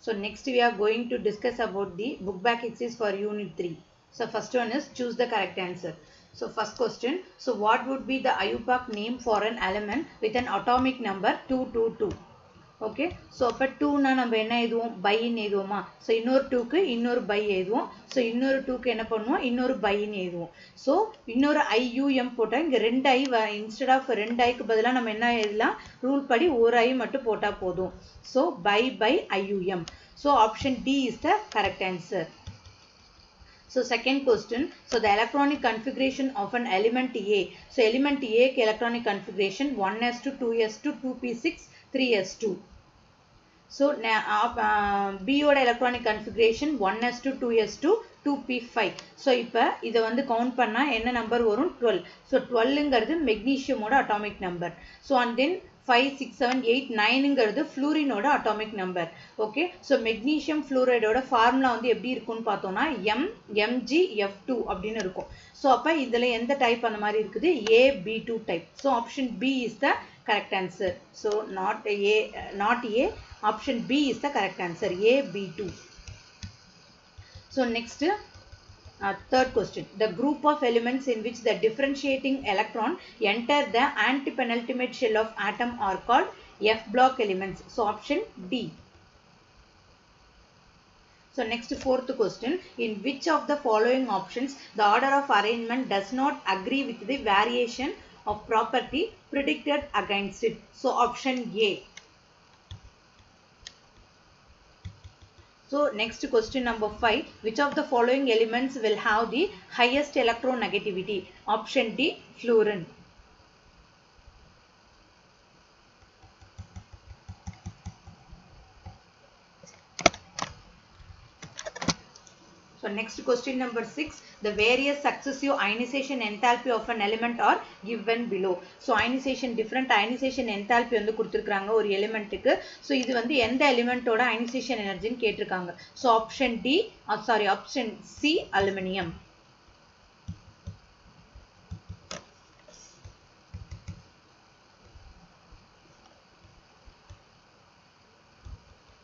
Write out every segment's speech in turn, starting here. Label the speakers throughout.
Speaker 1: So next we are going to discuss about the book back exercise for unit 3. So first one is choose the correct answer. So first question, so what would be the IUPAC name for an element with an atomic number 222? Okay so அப்போ டூனா நம்ம என்ன எழுதுவோம் பைன்னு எழுதுவோமா so இன்னொரு டூக்கு இன்னொரு by எழுதுவோம் so இன்னொரு டூக்கு என்ன பண்ணுவோம் இன்னொரு பைன்னு எழுதுவோம் ஸோ இன்னொரு ஐயூஎம் போட்டால் இங்கே ரெண்டு ஐ இன்ஸ்டெட் ஆஃப் ரெண்டு ஐக்கு பதிலாக நம்ம என்ன எழுதலாம் ரூல் படி ஒரு ஐ மட்டும் போட்டால் போதும் ஸோ பை ஐயூஎம் so option D is the correct answer. So second question, so the electronic configuration of an element A. So element A के electronic configuration 1s2, 2s2, 2p6, 3s2. So B ஓட electronic configuration 1s2, 2s2, 2p5. So இப்போ இதை வந்து count பண்ணா என்ன number வரும் 12. So 12ங்கிறது magnesium ஓட atomic number. So and then 5, 6, 7, 8, 9ங்கிறது fluorine ஓட atomic number. Okay. So magnesium fluoride ஓட formula வந்து எப்படி இருக்குன்னு பார்த்தோம்னா MgF2 அப்படின்னு இருக்கும். So அப்ப இதுல எந்த type அந்த மாதிரி இருக்குது AB2 type. So option B is the correct answer. So not A, option B is the correct answer, AB2. So next third question, the group of elements in which the differentiating electron enter the antipenultimate shell of atom are called F block elements. So option D. So next fourth question, in which of the following options the order of arrangement does not agree with the variation of property predicted against it? So option A. So next question number 5, which of the following elements will have the highest electronegativity? Option D, fluorine. So next question number 6, the various successive ionization enthalpy of an element are given below. So ionization, different ionization enthalpy வந்து கொடுத்திருக்காங்க ஒரு எலிமெண்ட்டுக்கு. So இது வந்து எந்த எலிமெண்டோட ionization energy ன்னு கேட்டிருக்காங்க. So option D, option C, aluminum.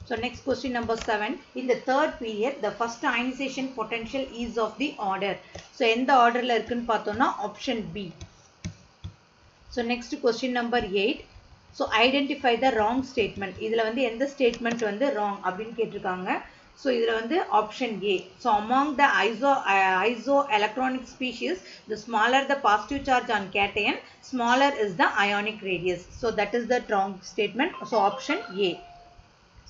Speaker 1: So next question number 7, in the third period the first ionization potential is of the order. So எந்த ஆர்டர்ல இருக்குன்னு பார்த்தோம்னா option B. So next question number 8, so identify the wrong statement. இதுல வந்து எந்த statement வந்து wrong அப்படின்னு கேட்டிருக்காங்க. So இதுல வந்து option A. So among the isoelectronic species, the smaller the positive charge on cation, smaller is the ionic radius. So that is the wrong statement. So option A.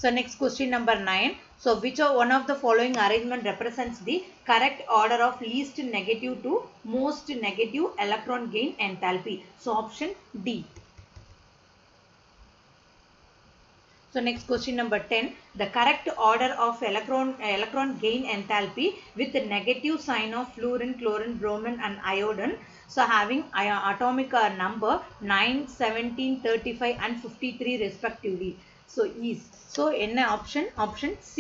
Speaker 1: So next question number 9. So which one of the following arrangement represents the correct order of least negative to most negative electron gain enthalpy? So option D. So next question number 10. The correct order of electron gain enthalpy with the negative sign of fluorine, chlorine, bromine and iodine. So having atomic number 9, 17, 35 and 53 respectively. So is. So என்ன option? Option C.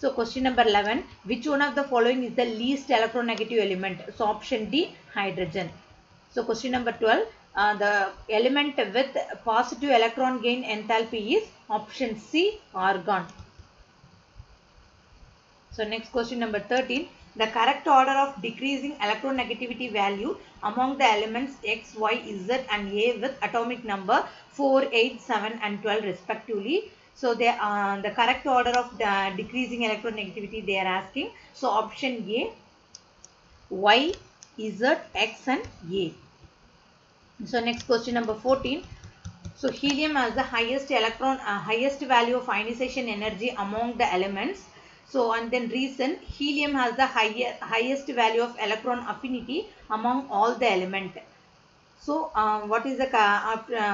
Speaker 1: So question number 11. Which one of the following is the least electronegative element? So option D, hydrogen. So question number 12. The element with positive electron gain enthalpy is option C, argon. So next question number 13. The correct order of decreasing electronegativity value among the elements X, Y, Z and A with atomic number 4, 8, 7 and 12 respectively. So the correct order of decreasing electronegativity they are asking. So option A, Y, Z, X and A. So next question number 14. So helium has the highest value of ionization energy among the elements. So and then reason, helium has the highest value of electron affinity among all the element. So what is the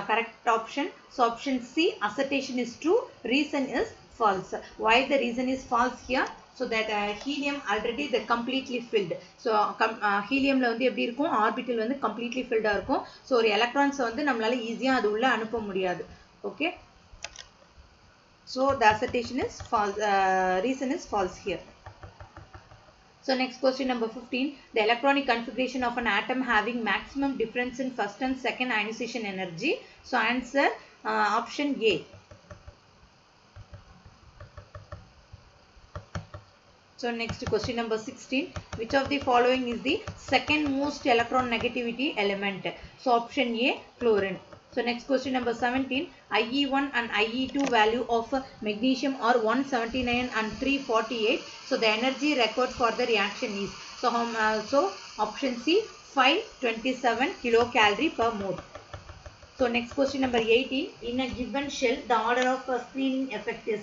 Speaker 1: correct option? So option C, assertion is true, reason is false. Why the reason is false here? So that helium already the completely filled. So helium la வந்து எப்படி இருக்கும் orbital வந்து completely filled ஆ இருக்கும். So ஒரு electrons வந்து நம்மளால ஈஸியா அது உள்ள அனுப்ப முடியாது. Okay. So the assertion is false, reason is false here. So next question number 15. The electronic configuration of an atom having maximum difference in first and second ionization energy. So answer option A. So next question number 16. Which of the following is the second most electron negativity element? So option A, chlorine. So next question number 17. IE1 and IE2 value of magnesium are 179 and 348. So the energy required for the reaction is. So option C, 527 kilocalorie per mole. So next question number 18. In a given shell, the order of screening effect is.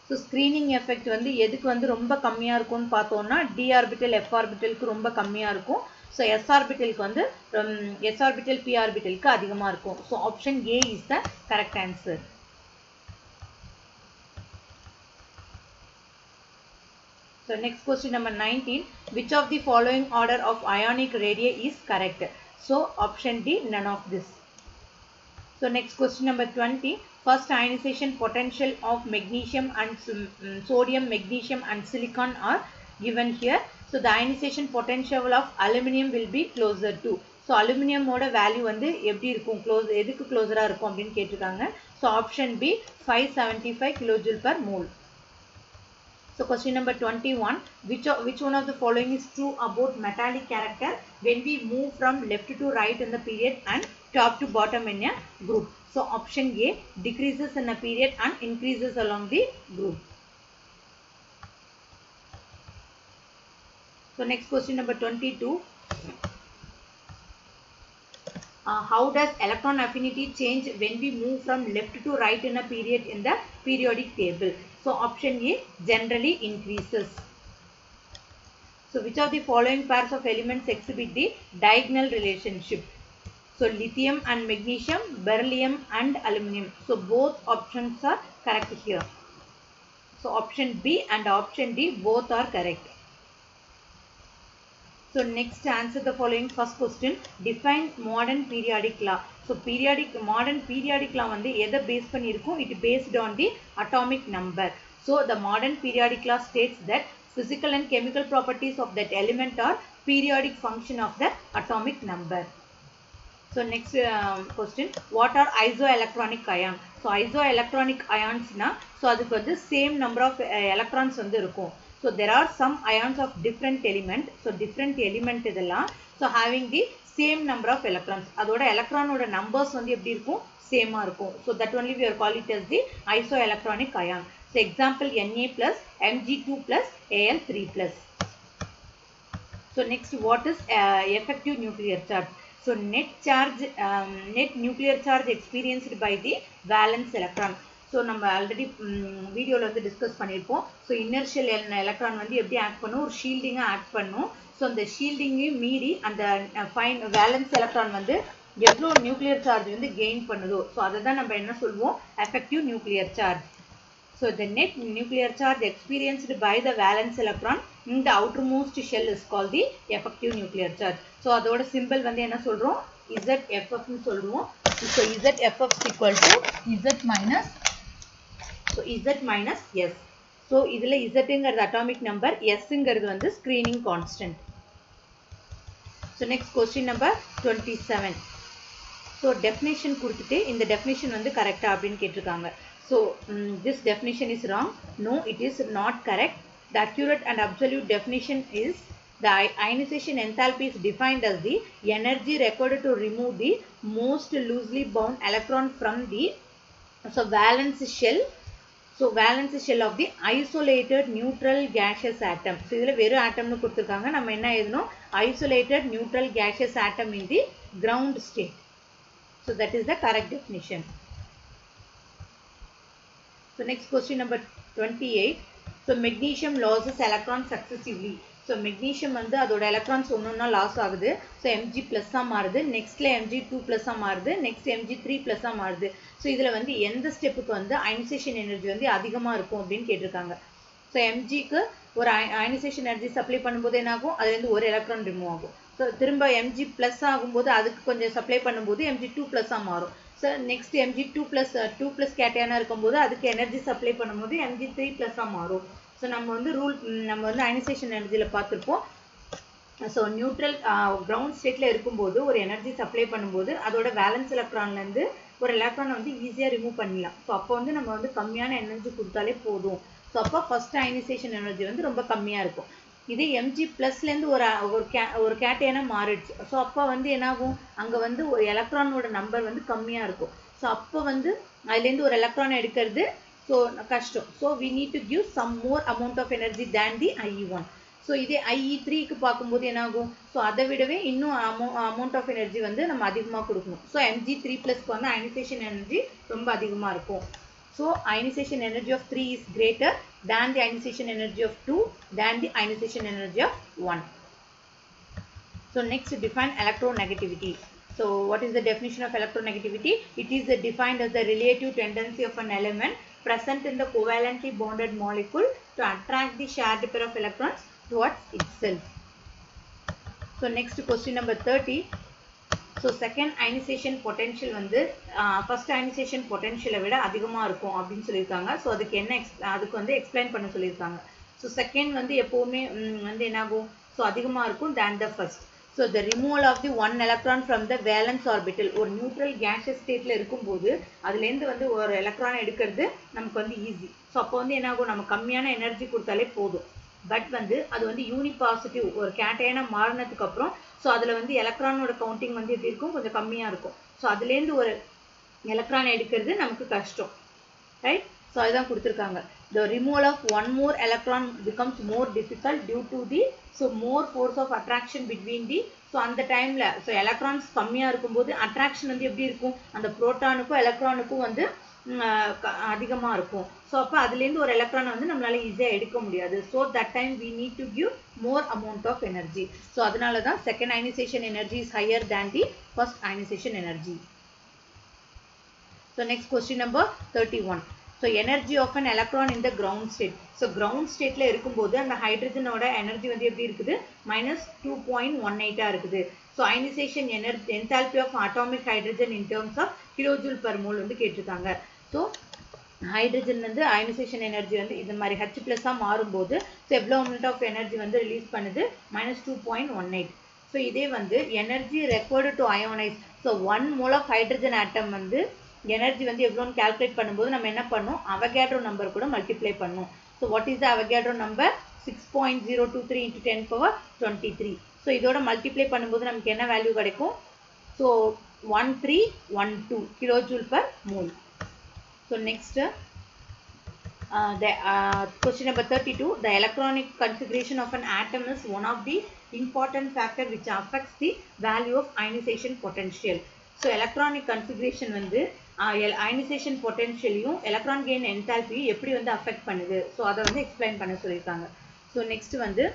Speaker 1: So screening effect வந்து எதுக்கு வந்து ரொம்ப கம்மியா இருக்கும்னு பார்த்தோம்னா d orbital f orbital க்கு ரொம்ப கம்மியா இருக்கும். So s orbital க்கு வந்து s orbital p orbital க்கு அதிகமா இருக்கும். So option A is the correct answer. So next question number 19. Which of the following order of ionic radii is correct? So option D, none of this. So next question number 20. First ionization potential of magnesium and sodium, magnesium and silicon are given here. So the ionization potential of aluminum will be closer to. So aluminum oda value வந்து எப்படி இருக்கும் எதுக்கு closer இருக்கும் அப்படினு கேட்டிருக்காங்க. So option B, 575 kilojoule per mole. So question number 21. Which one of the following is true about metallic character when we move from left to right in the period and top to bottom in a group? So option A, decreases in a period and increases along the group. So next question number 22. How does electron affinity change when we move from left to right in a period in the periodic table? So option A, generally increases. So which of the following pairs of elements exhibit the diagonal relationship? So lithium and magnesium, beryllium and aluminum. So both options are correct here. So option B and option D both are correct. So next answer the following first question. Define modern periodic law. So modern periodic law வந்து எதை base பண்ணி இருக்கும்? It based on the atomic number. So the modern periodic law states that physical and chemical properties of that element are periodic function of the atomic number. So next question. What are isoelectronic ions? So isoelectronic ions na, so அதுக்கு வந்து same number of electrons வந்து இருக்கும். So there are some ions of different element. So different element இதெல்லாம் so having the same number of electrons. அதோட electron ஓட numbers வந்து எப்படி இருக்கும்? Same ஆ இருக்கும். So that only we are call it as the isoelectronic ion. So example Na plus Mg2 plus Al3 plus. So next, what is effective nuclear charge? So net nuclear charge experienced by the valence electron. So நம்ம already வீடியோல வந்து discuss பண்ணியிருப்போம். So inertial electron வந்து எப்படி act பண்ணும்? ஒரு ஷீல்டிங்காக act பண்ணும். So அந்த ஷீல்டிங்கையும் மீறி அந்த வேலன்ஸ் எலக்ட்ரான் வந்து எவ்வளோ நியூக்ளியர் சார்ஜ் வந்து கெயின் பண்ணுதோ ஸோ அதை தான் நம்ம என்ன சொல்லுவோம்? Effective nuclear charge. So the net nuclear charge experienced by the valence electron in the outermost shell is called the effective nuclear charge. So அதோட symbol வந்து என்ன சொல்றோம்? ZFF னு சொல்றோம். So ZFF is equal to Z minus. So Z minus S. So இதுல Z ங்கிறது atomic number, S ங்கிறது வந்து screening constant. So next question number 27. So definition கொடுத்துட்டு இந்த definition வந்து கரெக்ட்டா அப்படினு கேட்டிருக்காங்க. So this definition is wrong. No, it is not correct. The accurate and absolute definition is the ionization enthalpy is defined as the energy required to remove the most loosely bound electron from the valence shell. So valence shell of the isolated neutral gaseous atom. So இதுல வெறும் atom னு கொடுத்திருக்காங்க. நம்ம என்ன எழுதணும்? Isolated neutral gaseous atom in the ground state. So that is the correct definition. So next question number 28. So magnesium loses electrons successively. So magnesium வந்து அதோட electrons ஒன்னொன்னா loss ஆகுது. So Mg plus ஆ மாறுது. Nextல Mg2 plus ஆ மாறுது. Next Mg3 plus ஆ மாறுது. So இதுல வந்து எந்த ஸ்டெப்புக்கு வந்து ionization energy வந்து அதிகமா இருக்கும் அப்படின்னு கேட்டிருக்காங்க. So Mgக்கு ஒரு ionization energy சப்ளை பண்ணும்போது என்ன ஆகும்? அதுல இருந்து ஒரு எலக்ட்ரான் ரிமூவ் ஆகும். So திரும்ப Mg plus ஆகும்போது அதுக்கு கொஞ்சம் சப்ளை பண்ணும்போது Mg2 plus ஆ மாறும். So next Mg2 plus 2 plus cation இருக்கும்போது அதுக்கு எனர்ஜி சப்ளை பண்ணும்போது Mg3 plus ஆ மாறும். So நம்ம வந்து நம்ம வந்து ionization energyல பார்த்திருப்போம். So neutral ground stateல இருக்கும்போது ஒரு எனர்ஜி சப்ளை பண்ணும்போது அதோட valence electronல இருந்து ஒரு எலக்ட்ரானை வந்து ஈஸியாக ரிமூவ் பண்ணிடலாம். ஸோ அப்போ வந்து நம்ம வந்து கம்மியான எனர்ஜி கொடுத்தாலே போதும். ஸோ அப்போ ஃபர்ஸ்ட் அயனைசேஷன் எனர்ஜி வந்து ரொம்ப கம்மியாக இருக்கும். இது Mg ப்ளஸ்லேருந்து ஒரு கேட்டையனாக மாறிடுச்சு. ஸோ அப்போ வந்து என்னாகும், அங்கே வந்து ஒரு எலக்ட்ரானோட நம்பர் வந்து கம்மியாக இருக்கும். ஸோ அப்போ வந்து அதுலேருந்து ஒரு எலக்ட்ரானை எடுக்கிறது ஸோ கஷ்டம். So we need to give some more amount of energy than the IE1. So இதே IE3க்கு பார்க்கும்போது என்னாகும், ஸோ அதை விடவே இன்னும் அமௌண்ட் ஆஃப் எனர்ஜி வந்து நம்ம அதிகமாக கொடுக்கணும். ஸோ Mg3+க்கு வந்து அயனைசேஷன் எனர்ஜி ரொம்ப அதிகமாக இருக்கும். So ionization energy of 3 is greater than the ionization energy of 2 than the ionization energy of 1. So next, define electronegativity. So what is the definition of electronegativity? It is defined as the relative tendency of an element present in the covalently bonded molecule to attract the shared pair of electrons towards itself. So next, question number 30. So second ionization potential வந்து first ionization potential விட அதிகமாக இருக்கும் அப்படின்னு சொல்லியிருக்காங்க. So அதுக்கு வந்து explain பண்ண சொல்லியிருக்காங்க. ஸோ செகண்ட் வந்து எப்போவுமே வந்து என்னாகும், ஸோ அதிகமாக இருக்கும் than the first. So the removal of the one electron from the valence orbital, ஒரு நியூட்ரல் gaseous ஸ்டேட்டில் இருக்கும்போது அதுலேருந்து வந்து ஒரு எலக்ட்ரான் எடுக்கிறது நமக்கு வந்து ஈஸி. ஸோ அப்போ வந்து என்னாகும், நம்ம கம்மியான எனர்ஜி கொடுத்தாலே போதும். பட் வந்து அது வந்து யூனிபாசிட்டிவ் ஒரு கேட்டையனாக மாறினதுக்கு அப்புறம் ஸோ அதில் வந்து எலக்ட்ரானோட கவுண்டிங் வந்து எப்படி இருக்கும், கொஞ்சம் கம்மியாக இருக்கும். ஸோ அதுலேருந்து ஒரு எலக்ட்ரான் எடுக்கிறது நமக்கு கஷ்டம், ரைட்? ஸோ அதுதான் கொடுத்துருக்காங்க. The removal of one more electron becomes more difficult due to the more force of attraction between the அந்த டைமில் ஸோ எலக்ட்ரான்ஸ் கம்மியாக இருக்கும்போது அட்ராக்ஷன் வந்து எப்படி இருக்கும், அந்த புரோட்டானுக்கும் எலக்ட்ரானுக்கும் வந்து அதிகமாக இருக்கும். ஸோ அப்போ அதுலேருந்து ஒரு எலக்ட்ரானை வந்து நம்மளால ஈஸியாக எடுக்க முடியாது. So that time we need to give more amount of energy. So அதனால தான் second ionisation energy is higher than the first ionisation energy. So next question number 31. So energy of an electron in the ground state. So ground ஸ்டேட்டில் இருக்கும்போது அந்த ஹைட்ரஜனோட energy வந்து எப்படி இருக்குது, -2.18 இருக்குது. So ionisation energy enthalpy of atomic hydrogen in terms of kilojoule per mole வந்து கேட்டிருக்காங்க. So hydrogen வந்து அயனைசேஷன் எனர்ஜி வந்து இந்த மாதிரி H+ மாறும்போது ஸோ எவ்வளோ அமௌண்ட் ஆஃப் எனர்ஜி வந்து ரிலீஸ் பண்ணுது, -2.18. ஸோ இதே வந்து energy required to ionise. So 1 mole of hydrogen atom வந்து எனர்ஜி வந்து எவ்வளோன்னு கால்குலேட் பண்ணும்போது நம்ம என்ன பண்ணோம், அவகேட்ரோ நம்பர் கூட மல்டிப்ளை பண்ணோம். So what is the Avogadro number, 6.023 × 10⁻23. So இதோட மல்டிப்ளை பண்ணும்போது நமக்கு என்ன வேல்யூ கிடைக்கும், so 1312 kilojoule per mole. So next, question number 32. The electronic configuration of an atom is one of the important factor which affects the value of ionization potential. So electronic configuration வந்து ionization potentialயும் electron gain enthalpy எப்படி வந்து affect பண்ணுது, so அதை வந்து explain பண்ண சொல்லியிருக்காங்க. So next வந்து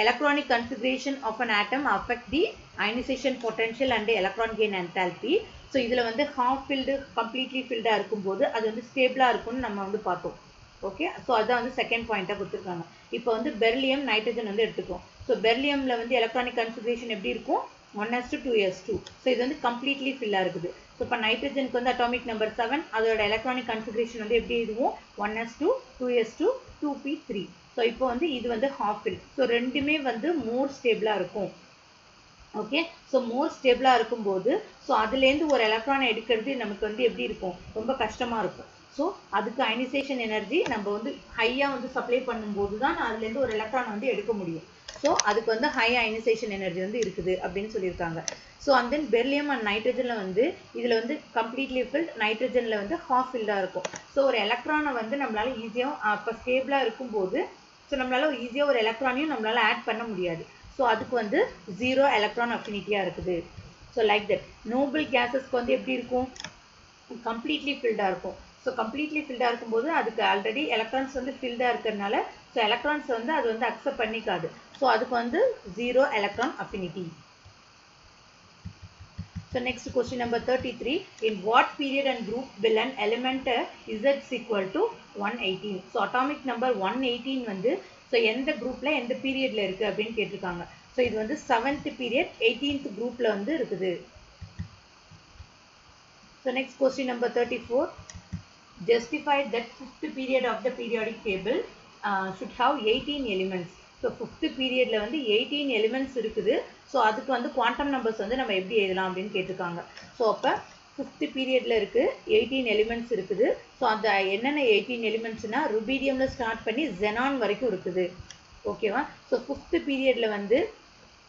Speaker 1: electronic configuration of an atom affect the ionization potential and the electron gain enthalpy. So இதில் வந்து ஹாஃப் ஃபில்டு கம்ப்ளீட்லி ஃபில்டாக இருக்கும்போது அது வந்து ஸ்டேபிளாக இருக்கும்னு நம்ம வந்து பார்த்தோம். ஓகே, ஸோ அதுதான் வந்து செகண்ட் பாயிண்ட்டாக கொடுத்துருக்காங்க. இப்போ வந்து பெர்லியம் நைட்ரஜன் வந்து எடுத்துக்கோம். ஸோ பெர்லியமில் வந்து எலக்ட்ரானிக் கன்ஃபிகரேஷன் எப்படி இருக்கும், 1:2s2. ஸோ இது வந்து கம்ப்ளீட்லி ஃபில்லாக இருக்குது. ஸோ இப்போ நைட்ரஜனுக்கு வந்து அட்டாமிக் நம்பர் 7, அதோட எலக்ட்ரானிக் கன்ஃபிகரேஷன் வந்து எப்படி இருக்கும், 1s2 2s2 2p3. ஸோ இப்போ வந்து இது வந்து ஹாஃப் ஃபில். ஸோ ரெண்டுமே வந்து மோர் ஸ்டேபிளாக இருக்கும். ஓகே, ஸோ மோர் ஸ்டேபிளாக இருக்கும்போது ஸோ அதுலேருந்து ஒரு எலக்ட்ரானை எடுக்கிறது நமக்கு வந்து எப்படி இருக்கும், ரொம்ப கஷ்டமாக இருக்கும். ஸோ அதுக்கு அயனைசேஷன் எனர்ஜி நம்ம வந்து ஹையாக வந்து சப்ளை பண்ணும்போது தான் அதுலேருந்து ஒரு எலக்ட்ரான் வந்து எடுக்க முடியும். ஸோ அதுக்கு வந்து ஹை அயனைசேஷன் எனர்ஜி வந்து இருக்குது அப்படின்னு சொல்லியிருக்காங்க. So and then beryllium and நைட்ரஜனில் வந்து இதில் வந்து கம்ப்ளீட்லி ஃபில்ட், நைட்ரஜனில் வந்து ஹாஃப் ஃபில்டாக இருக்கும். ஸோ ஒரு எலக்ட்ரானை வந்து நம்மளால் ஈஸியாக இப்போ ஸ்டேபிளாக இருக்கும்போது ஸோ நம்மளால் ஈஸியாக ஒரு எலக்ட்ரானையும் நம்மளால் ஆட் பண்ண முடியாது. ஸோ அதுக்கு வந்து 0 எலக்ட்ரான் அஃபினிட்டியாக இருக்குது. ஸோ லைக் தட் நோபல் கேஸஸ்க்கு வந்து எப்படி இருக்கும், கம்ப்ளீட்லி ஃபில்டாக இருக்கும். ஸோ கம்ப்ளீட்லி ஃபில்டாக இருக்கும்போது அதுக்கு ஆல்ரெடி எலக்ட்ரான்ஸ் வந்து ஃபில்டாக இருக்கிறதுனால ஸோ எலக்ட்ரான்ஸ் வந்து அது வந்து அக்செப்ட் பண்ணிக்காது. ஸோ அதுக்கு வந்து 0 electron affinity. So next question number 33. In what period and group will an element Z equal to 118? So atomic number 118 வந்து ஸோ எந்த குரூப்பில் எந்த பீரியடில் இருக்குது அப்படின்னு கேட்டிருக்காங்க. ஸோ இது வந்து 7th பீரியட் 18th குரூப்பில் வந்து இருக்குது. So next question number 34. Justify that 5th period of the periodic table should have 18 elements. So 5th பீரியடில் வந்து 18 எலிமெண்ட்ஸ் இருக்குது. ஸோ அதுக்கு வந்து குவாண்டம் நம்பர்ஸ் வந்து நம்ம எப்படி எழுதலாம் அப்படின்னு கேட்டிருக்காங்க. ஸோ அப்போ 5th பீரியட்ல இருக்கு 18 எலிமெண்ட்ஸ் இருக்குது ஸோ அந்த என்னென்ன 18 எலிமெண்ட்ஸ்னா ருபீடியம்ல ஸ்டார்ட் பண்ணி ஜெனான் வரைக்கும் இருக்குது ஓகேவா ஸோ 5th பீரியட்ல வந்து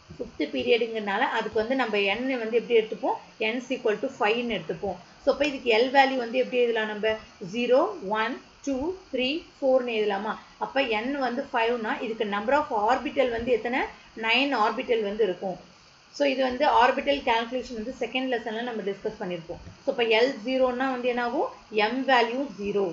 Speaker 1: 5th பீரியடுங்கிறனால அதுக்கு வந்து நம்ம n வந்து எப்படி எடுத்துப்போம் n equal to 5 எடுத்துப்போம் ஸோ இப்போ இதுக்கு L வேல்யூ வந்து எப்படி எழுதலாம் நம்ம 0 1 2 3 4 எழுதலாமா அப்போ n வந்து 5னா இதுக்கு நம்பர் ஆஃப் ஆர்பிட்டல் வந்து எத்தனை 9 ஆர்பிட்டல் வந்து இருக்கும் ஸோ இது வந்து ஆர்பிட்டல் கால்குலேஷன் வந்து செகண்ட் லெசனில் நம்ம டிஸ்கஸ் பண்ணியிருப்போம் ஸோ இப்போ L 0னா வந்து என்ன ஆகும் m வேல்யூ 0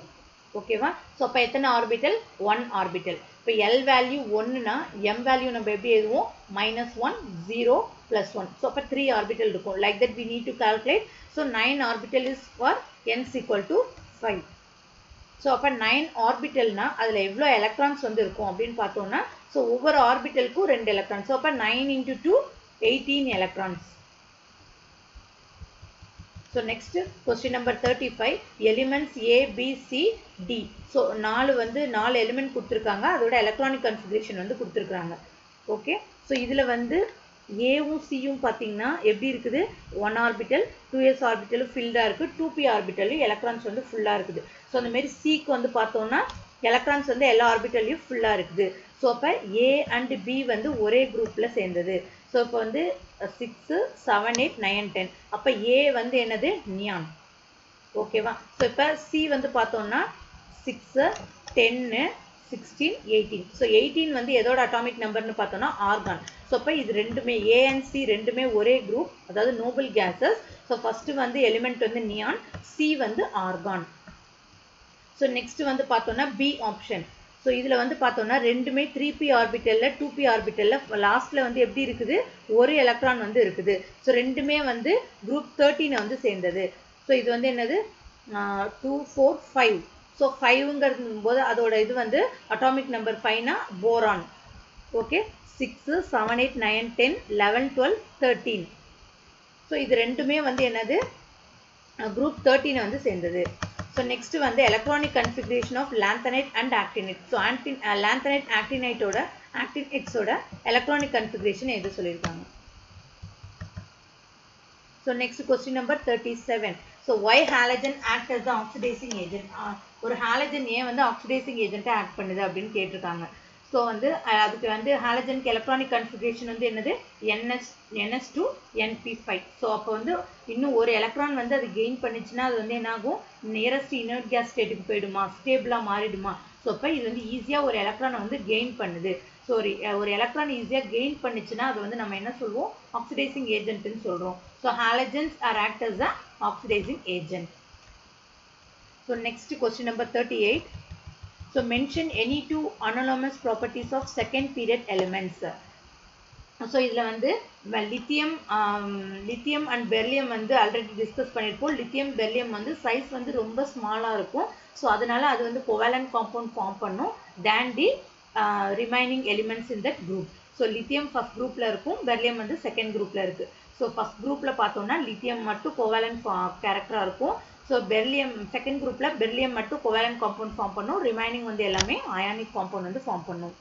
Speaker 1: ஓகேவா ஸோ அப்போ எத்தனை ஆர்பிட்டல் 1 ஆர்பிட்டல் இப்போ L வேல்யூ 1னா m வேல்யூ நம்ம எப்படி எழுதுவோம் -1 0 + 1 ஸோ அப்போ 3 ஆர்பிட்டல் இருக்கும் like that we need to calculate so 9 orbital is for n equal to 5 so அப்போ 9 ஆர்பிட்டல்னா அதில் எவ்வளோ எலக்ட்ரான்ஸ் வந்து இருக்கும் அப்படின்னு பார்த்தோம்னா ஸோ ஒவ்வொரு ஆர்பிட்டலுக்கும் 2 எலக்ட்ரான்ஸ் ஸோ அப்போ 9 × 2 18 electrons. So next question number 35 elements A, B, C, D. So 4 வந்து 4 element கொடுத்திருக்காங்க அதோட electronic configuration வந்து கொடுத்திருக்காங்க ஓகே ஸோ இதில் வந்து ஏவும் சியும் பார்த்தீங்கன்னா எப்படி இருக்குது 1 ஆர்பிட்டல் 2s ஆர்பிட்டலும் ஃபில்டாக இருக்குது 2p ஆர்பிட்டலும் எலக்ட்ரான்ஸ் வந்து ஃபுல்லாக இருக்குது ஸோ அந்த மாதிரி சிக்கு வந்து பார்த்தோம்னா எலக்ட்ரான்ஸ் வந்து எல்லா ஆர்பிட்டல்லையும் ஃபுல்லாக இருக்குது ஸோ அப்போ ஏ அண்ட் பி வந்து ஒரே குரூப்பில் சேர்ந்தது ஸோ இப்போ வந்து 6 7 8 9 10 அப்போ ஏ வந்து என்னது நியான் ஓகேவா ஸோ இப்போ சி வந்து பார்த்தோம்னா 6 10 16 18 ஸோ 18 வந்து எதோட அட்டாமிக் நம்பர்னு பார்த்தோம்னா ஆர்கான் ஸோ அப்போ இது ரெண்டுமே ஏ அண்ட் சி ரெண்டுமே ஒரே குரூப் அதாவது நோபல் கேஸஸ் ஸோ ஃபஸ்ட்டு வந்து எலிமெண்ட் வந்து நியான் சி வந்து ஆர்கான் ஸோ நெக்ஸ்ட் வந்து பார்த்தோம்னா பி ஆப்ஷன் ஸோ இதில் வந்து பார்த்தோம்னா ரெண்டுமே 3p ஆர்பிட்டலில் 2p ஆர்பிட்டலில் லாஸ்ட்டில் வந்து எப்படி இருக்குது ஒரு எலக்ட்ரான் வந்து இருக்குது ஸோ ரெண்டுமே வந்து குரூப் 13 வந்து சேர்ந்தது ஸோ இது வந்து என்னது 2 4 5 ஸோ 5ங்கிறது போது அதோட இது வந்து அட்டாமிக் நம்பர் 5னா போரான் ஓகே 6 7 8 9 10 11 12 13 ஸோ இது ரெண்டுமே வந்து என்னது குரூப் 13 வந்து சேர்ந்தது ஸோ நெக்ஸ்ட் வந்து electronic configuration of lanthanide and actinide so lanthanide ஆக்டினைட்டோட ஆக்டினைட்ஸோட எலக்ட்ரானிக் கன்ஃபிகரேஷன் எது சொல்லியிருக்காங்க so next question number 37 so why halogen act as the oxidising agent ஒரு ஹாலஜன் ஏன் வந்து ஆக்சிடைசிங் ஏஜென்ட்டாக ஆக்ட் பண்ணுது அப்படின்னு கேட்டிருக்காங்க ஸோ வந்து அதுக்கு வந்து ஹாலஜனுக்கு எலக்ட்ரானிக் கன்ஃபிகரேஷன் வந்து என்னது NS2 NP5 ஸோ அப்போ வந்து இன்னும் ஒரு எலக்ட்ரான் வந்து அது கெயின் பண்ணிச்சுன்னா அது வந்து என்னாகும் நியரஸ்ட் இனர்ட் கேஸ் ஸ்டேட்டுக்கு போயிடுமா ஸ்டேபிளாக மாறிடுமா ஸோ அப்போ இது வந்து ஈஸியாக ஒரு எலக்ட்ரானை வந்து கெயின் பண்ணுது ஸோ ஒரு எலக்ட்ரான் ஈஸியாக கெயின் பண்ணிச்சுன்னா அது வந்து நம்ம என்ன சொல்லுவோம் ஆக்சிடைசிங் ஏஜென்ட்னு சொல்கிறோம் so halogens are act as a oxidising agent so next question number 38 So mention any two anomalous properties of second period elements. So இதில் வந்து லித்தியம் அண்ட் பெர்லியம் வந்து ஆல்ரெடி டிஸ்கஸ் பண்ணியிருப்போம் லித்தியம் பெர்லியம் வந்து size வந்து ரொம்ப ஸ்மாலாக இருக்கும் so அதனால அது வந்து கோவேலன்ட் காம்பவுண்ட் ஃபார்ம் பண்ணும் then the remaining elements in that group so lithium first குரூப்பில் இருக்கும் பெர்லியம் வந்து செகண்ட் குரூப்பில் இருக்குது ஸோ ஃபர்ஸ்ட் குரூப்பில் பார்த்தோம்னா லித்தியம் மட்டும் கோவேலன்ட் கேரக்டராக இருக்கும் ஸோ பெர்லியம் செகண்ட் குரூப்பில் பெர்லியம் மட்டும் கோவேலன்ட் காம்பவுண்ட் ஃபார்ம் பண்ணும் ரிமைனிங் வந்து எல்லாமே அயானிக் காம்பவுண்ட் வந்து ஃபார்ம் பண்ணும்